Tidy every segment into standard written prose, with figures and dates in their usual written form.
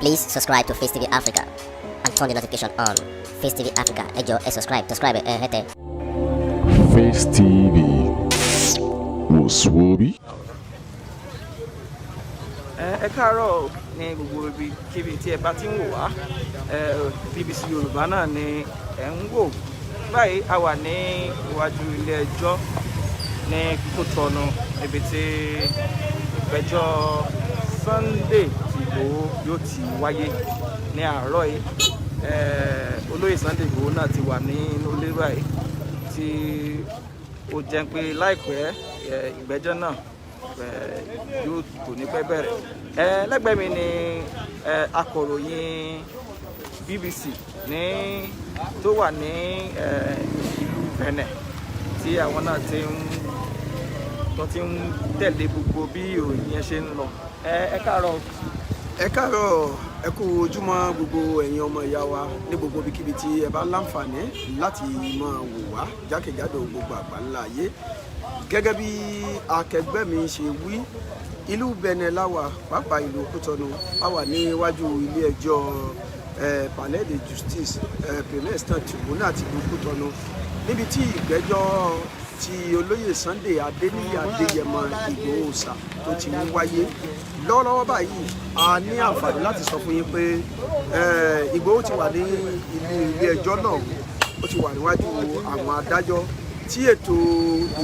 Please subscribe to Face TV Africa and turn the notification on. Face TV Africa, ẹ jọ̀ọ́ ẹ subscribe hete. Face TV Muswobi. Ẹ káàárọ̀ ní gbogbo ibi kíbi tí ẹ bá ti ń wò wá. BBC Yorùbá náà ni ẹ ń wò. Báyìí a wà ní iwájú ilé ẹjọ́ ní Kútọ̀nù níbi tí ìgbẹ́jọ́ Sunday Igboho yóò ti wáyé ní àárọ̀ yìí. Olóyè Sunday Igboho náà ti wà nínú ilé báyìí tí ó jẹ́ pé láìpẹ́ ìgbẹ́jọ́ náà yóò kò ní pẹ́ bẹ̀rẹ̀. Lẹ́gbẹ̀ẹ́ mi ni akọ̀ròyìn BBC tó wà ní ìlú Benin tí àwọn náà ti ń tẹ̀lé gbogbo bí ìròyìn yẹn ṣe ń lọ. Ẹ káàárọ̀. Ẹ káàárọ̀, ẹ kú ojúmọ́ gbogbo ẹ̀yin ọmọ ìyá wa ní gbogbo ibikíbi tí ẹ bá láǹfààní láti máa wò wá jákèjádò gbogbo àgbáńlá ayé. Gẹ́gẹ́ bí akẹgbẹ́ mi ṣe wí, ìlú Benin láwà, pàápàá ìlú Kútọ̀nù, a wà níwájú ilé ẹjọ́ Palais de Justice Premier Instant Tribunal ti ìlú Kútọ̀nù níbi tí ìgbẹ́jọ́ ti olóyè Sunday Adéníyì Adéyẹmọ Ìgbòho Òòṣà tó ti ń wáyé. Lọ́wọ́lọ́wọ́ báyìí a ní àǹfààní láti sọ fún yín pé Ìgbòho ti wà ní ilé ẹjọ́ náà, ó ti wà níwájú àwọn adájọ́ tí ètò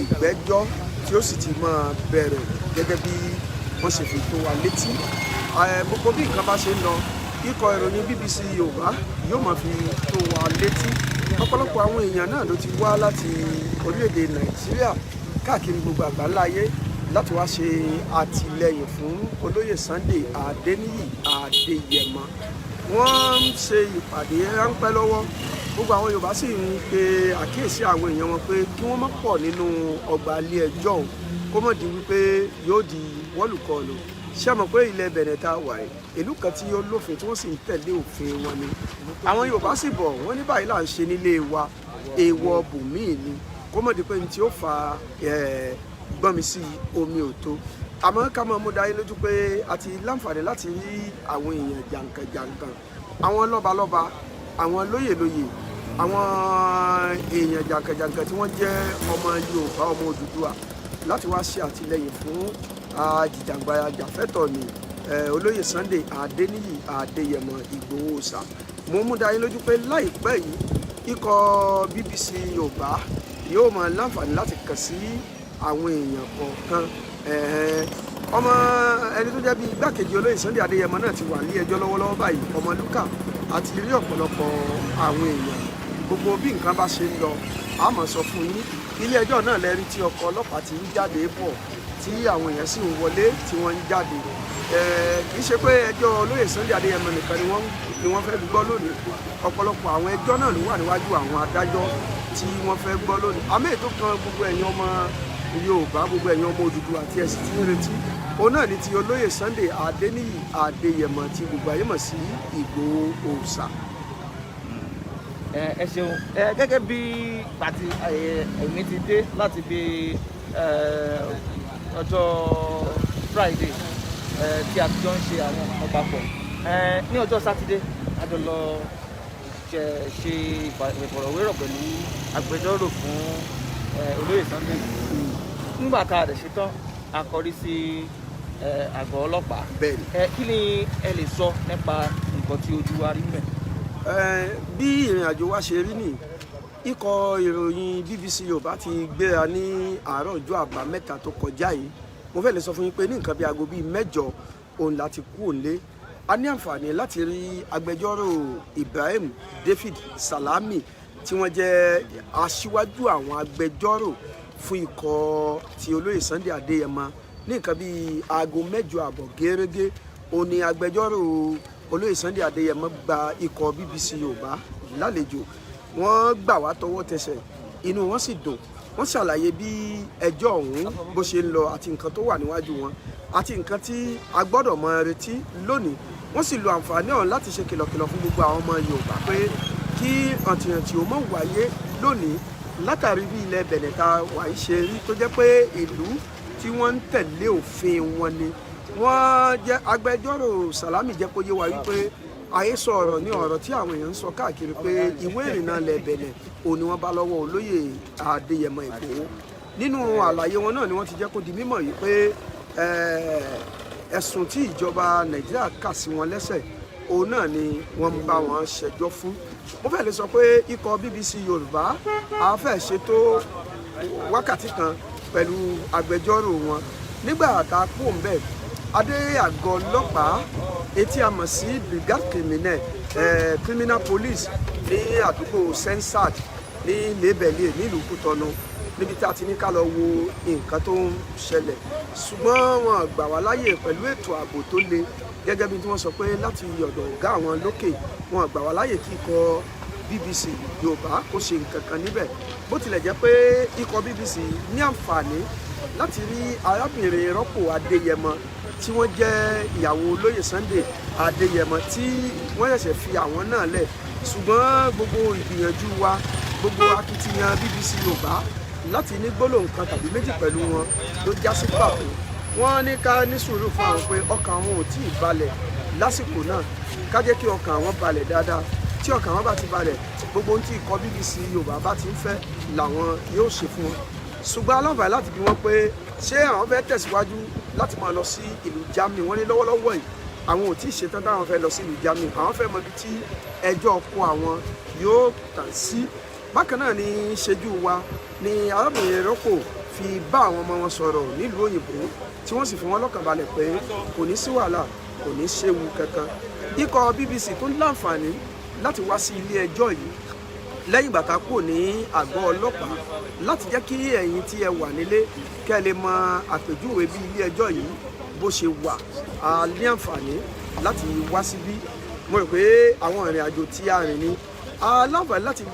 ìgbẹ́jọ́ tí ó sì ti máa bẹ̀rẹ̀ gẹ́gẹ́ bí wọ́n ṣe fi tó wa létí. Gbogbo bí nǹkan bá ṣe ń lọ, ikọ̀ ìròyìn BBC Yorùbá yóò máa fi tó wa létí. Ọ̀pọ̀lọpọ̀ àwọn èèyàn náà ló ti wá láti orílẹ̀-èdè Nàìjíríà káàkiri gbogbo àgbáńlá ayé láti wá ṣe àtìlẹ́yìn fún olóyè Sunday Adéníyì Adéyẹmọ. Wọ́n ń ṣe ìpàdé ráńpẹ́ lọ́wọ́. Gbogbo àwọn Yorùbá sì ń pe àkíyèsí àwọn èèyàn wọn pé kí wọ́n má pọ̀ nínú ọgbà ilé ẹjọ́ ọ̀hún kó mọ̀ di wípé yóò di wọ́lùkọlù. Ṣé mọ̀ pé ilẹ̀ Benin tá a wà yìí, ìlú kan tí ó lófin tí wọ́n sì ń tẹ̀lé òfin wọn ni. Àwọn Yorùbá sì bọ̀ wọ́n ní báyìí là ń ṣe nílé wa, èèwọ̀ bùnmíì ni kó mọ̀ di pé ní tí ó fa gbọ́nmi sí omi òtó. Àmọ́ ká máa mú dáyé lójú pé a ti láǹfààní láti rí àwọn èèyàn jàǹkànjàǹkàn, àwọn lọ́balọ́ba, àwọn lóyèlóyè, àwọn èèyàn jàǹkànjàǹkàn tí wọ́n jẹ́ ọmọ Yorùbá, ọmọ Odùduwà láti wá ṣe àtìlẹ́yìn fún ajìjàǹgbara ajàfẹ́tọ̀ọ́ ni olóyè Sunday Adéníyì Adéyẹmọ Ìgbòho Òòṣà. Mo mú dáyé lójú pé láìpẹ́ yìí ikọ̀ BBC Yorùbá yóò máa láǹfààní láti kàn sí àwọn èèyàn kọ̀ọ̀kan. Ọmọ ẹni tó jẹ́ bí igbákejì olóyè Sunday Adéyẹmọ náà ti wà ní ẹjọ́ lọ́wọ́lọ́wọ́ báyìí, ọmọ Lúkà, àti rí ọ̀pọ̀lọpọ̀ àwọn èèyàn. Gbogbo bí nǹkan bá ṣe ń lọ a máa sọ fún yín. Ilé ẹjọ́ náà lẹ́rí tí ọkọ̀ ọlọ́pàá ti ń jáde bọ̀ tí àwọn èèyàn sì ń wọlé tí wọ́n ń jáde. Kì í ṣe pé ẹjọ́ olóyè Sunday Adéyẹmọ nìkan ni wọ́n fẹ́ gbọ́ lónìí. Ọ̀pọ̀lọpọ̀ àwọn ẹjọ́ náà ló wà níwájú àwọn adájọ́ tí wọ́n fẹ́ gbọ́ lónìí. Àmọ́ ètò kan gbogbo ẹ̀yin ọmọ Yorùbá, gbogbo ẹ̀yin ọmọ Odùduwà àti ẹ̀sìn tí ń retí, òun náà ni ti olóyè Sunday Adéníyì Adéyẹmọ tí gbogbo ayé mọ̀ sí Ìgbòho Òòṣà. Ẹ ṣeun. Gẹ́gẹ́ bí pàtí èmi ti dé láti bí ọjọ́ Friday tí a ti jọ ń ṣe àwọn nǹkan papọ̀. Ní ọjọ́ Sátidé a jọ lọ ṣe ìfọ̀rọ̀wérọ̀ pẹ̀lú agbẹjọ́rò fún olóyè Sunday Igboho. Nígbà tá a dẹ̀ ṣe tán a kọrí sí àgọ́ ọlọ́pàá. Kí ni ẹ lè sọ nípa nǹkan tí ojú wa rí mẹ́? Bí ìrìn àjò wa ṣe rí nì, ikọ̀ ìròyìn BBC Yorùbá ti gbéra ní àárọ̀ ọjọ́ àbámẹ́ta tó kọjá yìí. Mo fẹ́ lè sọ fún yín pé ní nǹkan bí aago bíi 8 òun láti kú òǹlé. A ní àǹfààní láti rí agbẹjọ́rò Ibrahim David Salami tí wọ́n jẹ́ aṣíwájú àwọn agbẹjọ́rò fún ikọ̀ ti olóyè Sunday Adéyẹmọ. Ní nǹkan bí aago 8:30 gẹ́rẹ́gẹ́ òun ni agbẹjọ́rò olóyè Sunday Adéyẹmọ gba ikọ̀ BBC Yorùbá lálejò. Wọ́n gbà wá tọwọ́ tẹsẹ̀, inú wọn sì dùn. Wọ́n ṣàlàyé bí ẹjọ́ ọ̀hún bó ṣe ń lọ àti nǹkan tó wà níwájú wọn àti nǹkan tí a gbọ́dọ̀ mọ retí lónìí. Wọ́n sì lo àǹfààní ọ̀hún láti ṣe kìlọ̀kìlọ̀ fún gbogbo àwọn ọmọ Yorùbá pé kí ọ̀tìyàntì ó mọ̀ wáyé lónìí látàrí bí ilẹ̀ Benin tá wà í ṣe rí, tó jẹ́ pé ìlú tí wọ́n ń tẹ̀lé òfin wọn ni. wọ́n jẹ́ agbẹjọ́rò Salami jẹ́ kó yé wa wípé àhesọ ọ̀rọ̀ ní ọ̀rọ̀ tí àwọn èèyàn ń sọ káàkiri pé ìwé ìrìnnà ilẹ̀ Bẹ̀nẹ̀ òun ni wọ́n bá lọ́wọ́ olóyè Adéyẹmọ Ìgbòho. Nínú àlàyé wọn náà ni wọ́n ti jẹ́ kó di mímọ̀ yìí pé ẹ̀sùn tí ìjọba Nàìjíríà kà sí wọn lẹ́sẹ̀ òun náà ni wọ́n ń bá wọn ṣẹjọ́ fún. mo fẹ́ lè sọ pé ikọ̀ BBC Yorùbá a fẹ́ ṣètò wákàtí kan pẹ̀lú agbẹjọ́rò wọn nígbà tá a kú òǹbẹ̀ adé àgọ́ ọlọ́pàá etí a mọ̀ sí brigade criminal police ní àdúgbò Sensad ní Lébẹ̀lẹ̀ nílùú Kútọ́nù níbi tí a ti ní ká lọ wo nǹkan tó ń ṣẹlẹ̀ ṣùgbọ́n wọn gbà wá láyè pẹ̀lú ètò ààbò tó le gẹ́gẹ́ bí tí wọ́n sọ pé láti ọ̀dọ̀ ọ̀gá àwọn lókè wọn gbà wá láyè kí ikọ̀ BBC Yorùbá kó ṣe nǹkan kan níbẹ̀ bó tilẹ̀ jẹ́ pé ikọ̀ BBC ní àǹfààní láti rí arábìnrin rọ́pò Adéyẹmọ tí wọ́n jẹ́ ìyàwó olóyè Sunday Adéyẹmọ tí wọ́n ṣẹ̀ṣẹ̀ fi àwọn náà lẹ̀ ṣùgbọ́n gbogbo ìgbìyànjú wa gbogbo akitiyan BBC Yorùbá láti ní gbólóhùn kan tàbí méjì pẹ̀lú wọn ló já sí pàtó wọ́n ní ká ní sùúrù fún àwọn pé ọkàn àwọn ò tí ì balẹ̀ lásìkò náà ká jẹ́ kí ọkàn àwọn balẹ̀ dáadáa tí ọkàn àwọn bá ti balẹ̀ gbogbo ohun tí ikọ̀ BBC Yorùbá bá ti ń fẹ́ làwọn yóò ṣe fún wọn ṣùgbọ́n aláǹfààní láti bi wọ́n pé ṣé àwọn fẹ́ tẹ̀síwájú láti máa lọ sí ìlú Germany wọ́n ní lọ́wọ́lọ́wọ́ yìí àwọn ò tí ì ṣetán táwọn fẹ́ lọ sí ìlú Germany àwọn fẹ́ mọ ibi tí ẹjọ́ ọkọ àwọn yóò tàn sí bákan náà ní ṣẹ́jú wa ní arábìnrin rọ́pò fi bá àwọn ọmọ wọn sọ̀rọ̀ nílùú òyìnbó tí wọ́n sì fi wọ́n lọ́kàn balẹ̀ pé kò ní sí wàhálà kò ní séwu kankan ikọ̀ BBC tó ń láǹfààní láti wá sí ilé ẹjọ́ yìí lẹ́yìn ìgbà tá a kúrò ní àgọ́ ọlọ́pàá láti jẹ́ kí ẹ̀yin tí ẹ wà nílé kẹ́ ẹ lè mọ àpèjúwe bí ilé ẹjọ́ yìí bó ṣe wà á ní àǹfààní láti wá síbí mo rò pé àwọn ìrìn àjò tí a rìn ní aláǹfààní láti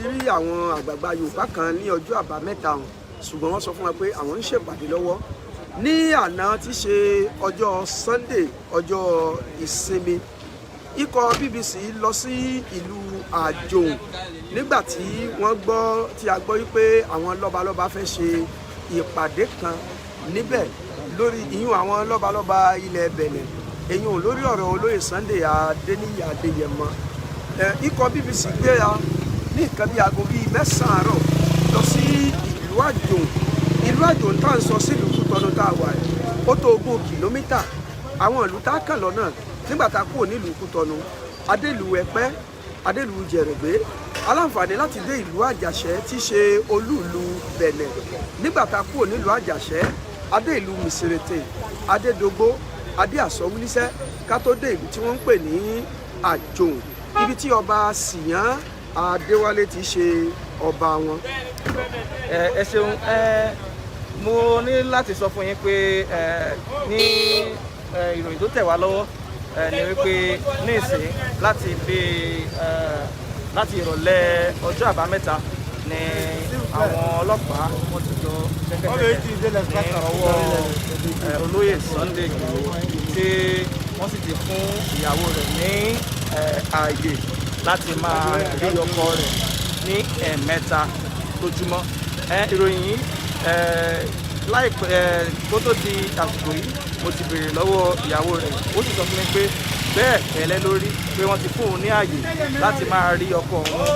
rí àwọn àgbààgbà Yorùbá kan ní ọjọ́ àbámẹ́ta hàn ṣùgbọ́n wọ́n sọ fún wa pé àwọn ń ṣèpàdé lọ́wọ́ ní àná tí ṣe ọjọ́ Sunday ọjọ́ ìsinmi ikọ̀ BBC lọ sí ìlú Àjòun nígbà tí wọ́n gbọ́ tí a gbọ́ wípé àwọn lọ́balọ́ba fẹ́ ṣe ìpàdé kan níbẹ̀ lórí ìyún àwọn lọ́balọ́ba ilẹ̀ Bẹ̀nẹ̀ èyún lórí ọ̀rọ̀ olóyè Sunday Adéníyì Adéyẹmọ ikọ̀ BBC gbéra ní nǹkan bí aago bíi 9 àárọ̀ lọ sí ìlú Àjòun tá à ń sọ sílùú Kútọ́nù tá a wà ó tó 20 kìlómítà àwọn ìlú tá a kàn lọ́nà nígbà tá a kúrò nílùú Kútọ́nù adélùú Ẹ̀pẹ́ adélùú Jẹ̀rẹ̀gbé aláǹfààní láti dé ìlú Àjàṣẹ́ tí í ṣe olúùlú Bẹ̀nẹ̀ nígbà tá a kúrò nílùú Àjàṣẹ́ adé ìlú Mìsírètè adédógbó adé àsọwúlísẹ́ ká tó dé ìlú tí wọ́n ń pè ní Àjòun ibi tí ọba Síyàn Adéwálé ti ṣe ọba wọn. ẹ ṣeun mo ní láti sọ fún yín pé ní ìròyìn tó tẹ̀ wá lọ́wọ́ ni wípé ní ìsìn láti ìrọ̀lẹ́ ọjọ́ àbámẹ́ta ni àwọn ọlọ́pàá wọ́n ti jọ ṣẹ́kẹ́ṣẹkẹ̀ ní ọwọ́ olóyè Sunday Igboho tí wọ́n sì ti fún ìyàwó rẹ̀ ní ààyè láti máa rí ọkọ rẹ̀ ní ẹ̀ẹ̀mẹ́ta lójúmọ́. ìròyìn yìí láìpẹ́ kó tó di àsìkò yìí mo ti béèrè lọ́wọ́ ìyàwó rẹ̀ ó sì sọ fún mi pé bẹ́ẹ̀ ẹ̀lẹ́ lórí pé wọ́n ti fún òun ní ààyè láti máa rí ọkọ òun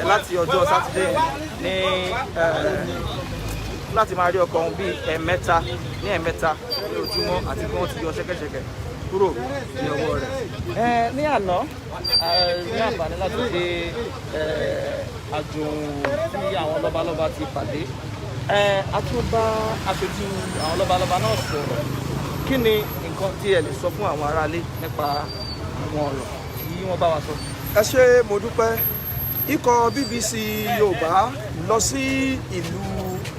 láti ọjọ́ sátidé ní láti máa rí ọkọ òun bíi ẹ̀ẹ̀mẹ́ta ní ojúmọ́ àti pé wọ́n ti yọ ṣẹ́kẹ́ṣẹkẹ̀ kúrò ní ọwọ́ rẹ̀. ní àná ní àǹfààní láti dé Àjòun tí àwọn lọ́balọ́ba ti pàdé a tún bá aṣojú àwọn lọ́balọ́ba náà sọ̀rọ̀ kí ni nǹkan tí ẹ lè sọ fún àwọn aráalé nípa àwọn ọ̀rọ̀ tí wọ́n bá wa sọ. ẹ ṣé mo dúpẹ́ ikọ̀ BBC Yorùbá lọ sí ìlú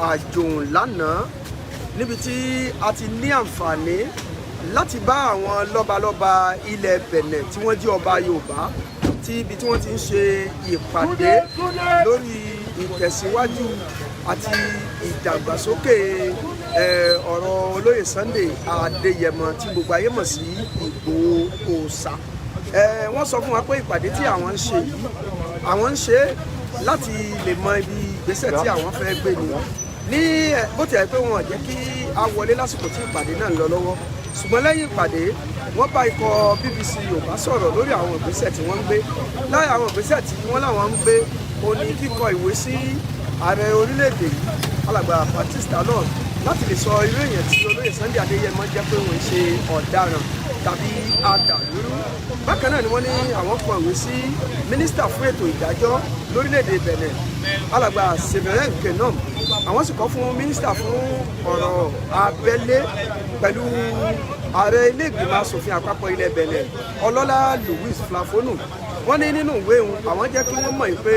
Àjòun lánàá níbi tí a ti ní àǹfààní láti bá àwọn lọ́balọ́ba ilẹ̀ Bẹ̀nẹ̀ tí wọ́n jẹ́ ọba Yorùbá tí ibi tí wọ́n ti ń ṣe ìpàdé lórí ìtẹ̀síwájú àti ìdàgbàsókè ọ̀rọ̀ olóyè Sunday Adéyẹmọ tí gbogbo ayé mọ̀ sí Ìgbòho Òòṣà. wọ́n sọ fún wa pé ìpàdé tí àwọn ń ṣe yìí àwọn ń ṣe láti lè mọ ibi ìgbésẹ̀ tí àwọn fẹ́ gbé ni ní bó ti ẹ̀ pé wọn jẹ́ kí a wọlé lásìkò tí ìpàdé náà ń lọ lọ́wọ́ ṣùgbọ́n lẹ́yìn ìpàdé wọ́n bá ikọ̀ BBC Yorùbá sọ̀rọ̀ lórí àwọn ìgbésẹ̀ tí wọ́n ń gbé lára àwọn ìgbésẹ̀ tí wọ́n láwọn ń gbé ó ní kíkọ ìwé sí ààrẹ orílẹ̀-èdè yìí alàgbà Baptista náà láti lè sọ irú èèyàn tí olóyè Sunday Adéyẹmọ jẹ́ pé wọ́n ń ṣe ọ̀daràn tàbí adàlúrú. Bákan náà ni wọ́n ní àwọn kọ ìwé sí mínísítà fún ètò ìdájọ́ lórílẹ̀-èdè Benin alàgbà Severin Kenom, àwọn sì kọ fún mínísítà fún ọ̀rọ̀ abẹ́lé pẹ̀lú ààrẹ ilé ìgbìmọ̀ asòfin àpapọ̀ ilẹ̀ Benin ọlọ́lá Louis Flafonu. Wọ́n ní nínú ìwé òun àwọn jẹ́ kí wọ́n mọ̀ pé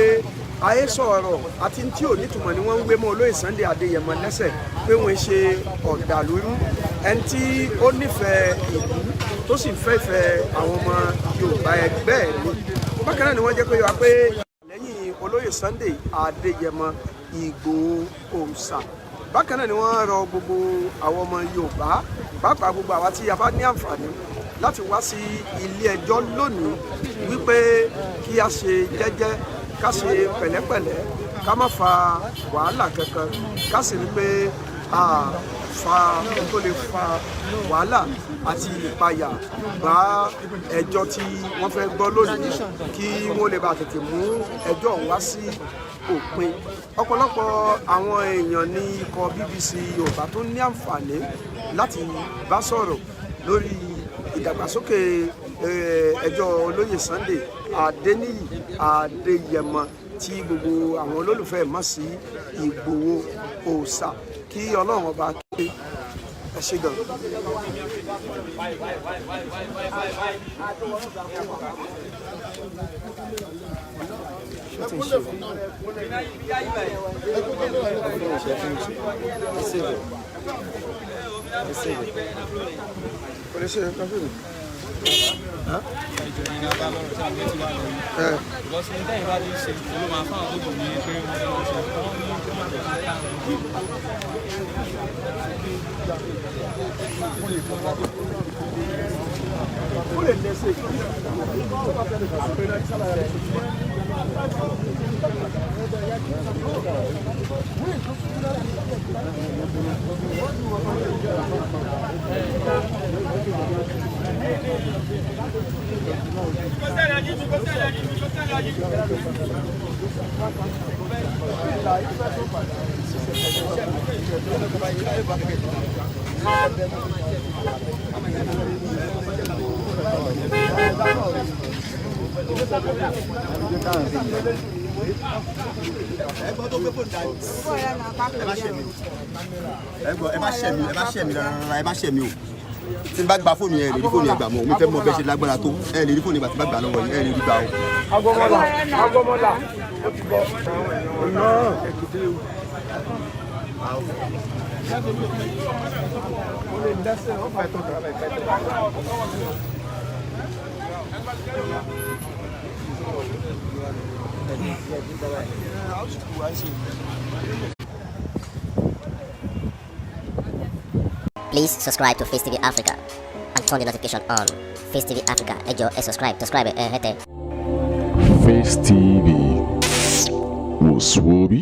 àhesọ ọ̀rọ̀ àti tí ò nítumọ̀ ni wọ́n ń gbé mọ́ olóyè Sunday Adéyẹmọ lẹ́sẹ̀ pé wọ́n ṣe ọ̀dàlúrú ẹni tí ó nífẹ̀ẹ́ ìlú tó sì fẹ́ ìfẹ́ àwọn ọmọ Yorùbá ẹgbẹ́ ẹ̀ ni. Bákan náà ni wọ́n jẹ́ pé wá pé lẹ́yìn olóyè Sunday Adéyẹmọ Ìgbòho Òòṣà. Bákan náà ni wọ́n rọ gbogbo àwọn ọmọ Yorùbá pàápàá gbogbo àwa tí a bá ní àǹfààní láti wá sí ilé ẹjọ́ lónìí wípé kí a ṣe jẹ́jẹ́ ká ṣe pẹ̀lẹ́pẹ̀lẹ́ ká má fa wàhálà kankan ká sì rí pé a fa tó lè fa wàhálà àti ìpayà bá ẹjọ́ tí wọ́n fẹ́ gbọ́ lónìí kí wọ́n lè bá tètè mú ẹjọ́ wá sí òpin. Ọ̀pọ̀lọpọ̀ àwọn èèyàn ní ikọ̀ BBC Yorùbá tó ní àǹfààní láti bá sọ̀rọ̀ lórí ìdàgbàsókè ẹjọ́ olóyè Sunday Adéníyì Adéyẹmọ tí gbogbo àwọn olólùfẹ́ mọ̀ sí Ìgbòho Òòṣà kí Ọlọ́run ọba ké ẹ ṣé gan. ẹ má ṣe mi o tí n bá gba fóònù yẹn lè rí fóònù yẹn gbà mọ́ mi fẹ́ mọ bẹ́ẹ̀ ṣe lágbára tó ẹ lè rí fóònù ìgbà tí n bá gbà lọ́wọ́ yẹn ẹ lè rí gbà o. Agọmọlá ó ti bọ ọ̀nà èkìtì o. Ó lè dẹ́sẹ̀ ó fẹ́ tó tọ́ ẹ̀ fẹ́ tó. Please subscribe to Face TV Africa and turn the notification on. Face TV Africa, ẹ jọ̀ọ́ ẹ subscribe hete. Face TV was Swoby.